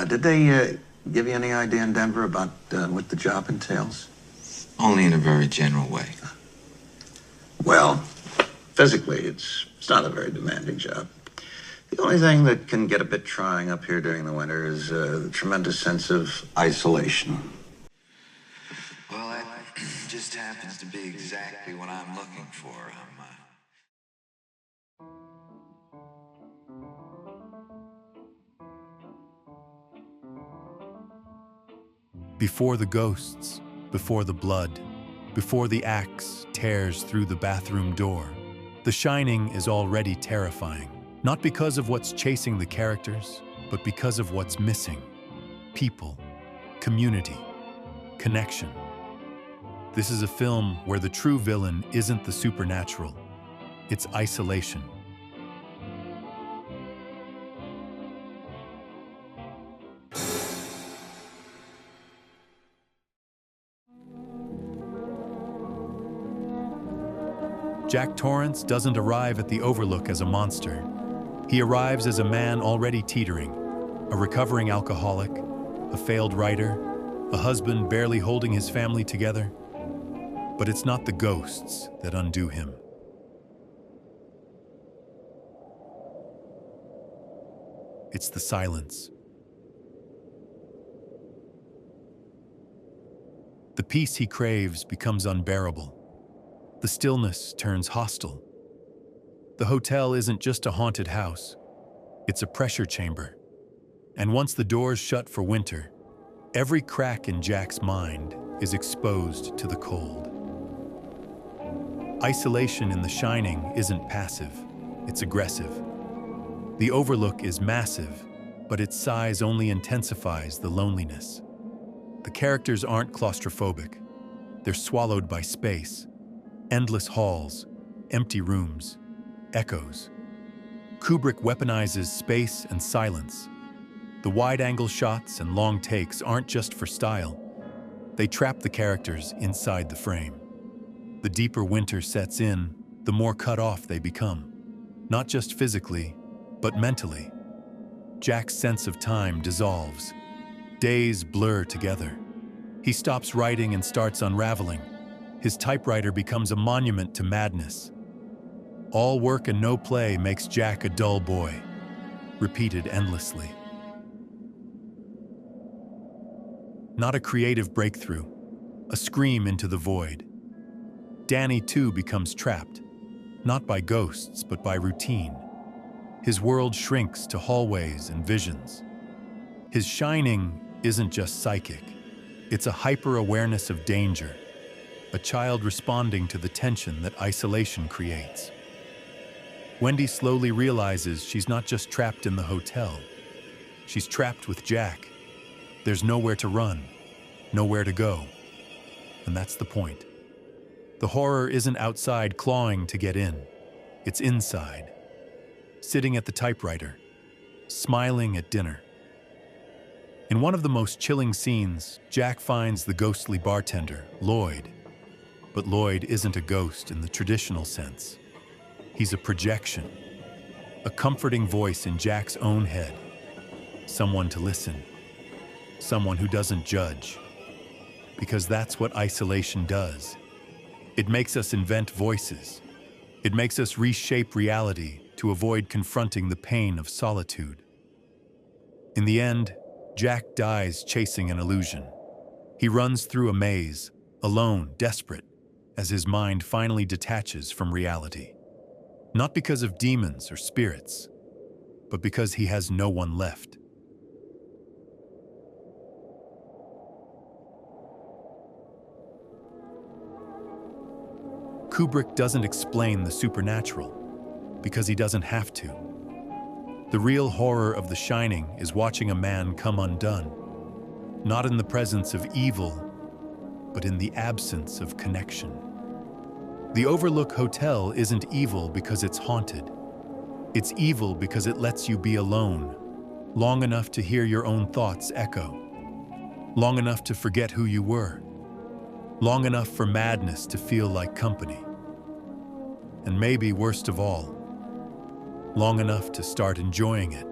Did they give you any idea in Denver about what the job entails? Only in a very general way. Well, physically, it's not a very demanding job. The only thing that can get a bit trying up here during the winter is the tremendous sense of isolation. Well, that just happens to be exactly what I'm looking for. Before the ghosts, before the blood, before the axe tears through the bathroom door, The Shining is already terrifying. Not because of what's chasing the characters, but because of what's missing. People, community, connection. This is a film where the true villain isn't the supernatural, it's isolation. Jack Torrance doesn't arrive at the Overlook as a monster. He arrives as a man already teetering, a recovering alcoholic, a failed writer, a husband barely holding his family together. But it's not the ghosts that undo him. It's the silence. The peace he craves becomes unbearable. The stillness turns hostile. The hotel isn't just a haunted house, it's a pressure chamber. And once the doors shut for winter, every crack in Jack's mind is exposed to the cold. Isolation in The Shining isn't passive, it's aggressive. The Overlook is massive, but its size only intensifies the loneliness. The characters aren't claustrophobic, they're swallowed by space. Endless halls, empty rooms, echoes. Kubrick weaponizes space and silence. The wide-angle shots and long takes aren't just for style. They trap the characters inside the frame. The deeper winter sets in, the more cut off they become. Not just physically, but mentally. Jack's sense of time dissolves. Days blur together. He stops writing and starts unraveling. His typewriter becomes a monument to madness. All work and no play makes Jack a dull boy, repeated endlessly. Not a creative breakthrough, a scream into the void. Danny, too, becomes trapped, not by ghosts, but by routine. His world shrinks to hallways and visions. His Shining isn't just psychic, it's a hyper-awareness of danger. A child responding to the tension that isolation creates. Wendy slowly realizes she's not just trapped in the hotel. She's trapped with Jack. There's nowhere to run, nowhere to go. And that's the point. The horror isn't outside clawing to get in. It's inside, sitting at the typewriter, smiling at dinner. In one of the most chilling scenes, Jack finds the ghostly bartender, Lloyd. But Lloyd isn't a ghost in the traditional sense. He's a projection, a comforting voice in Jack's own head. Someone to listen, someone who doesn't judge. Because that's what isolation does. It makes us invent voices. It makes us reshape reality to avoid confronting the pain of solitude. In the end, Jack dies chasing an illusion. He runs through a maze, alone, desperate, as his mind finally detaches from reality. Not because of demons or spirits, but because he has no one left. Kubrick doesn't explain the supernatural, because he doesn't have to. The real horror of The Shining is watching a man come undone, not in the presence of evil, but in the absence of connection. The Overlook Hotel isn't evil because it's haunted. It's evil because it lets you be alone, long enough to hear your own thoughts echo, long enough to forget who you were, long enough for madness to feel like company. And maybe worst of all, long enough to start enjoying it.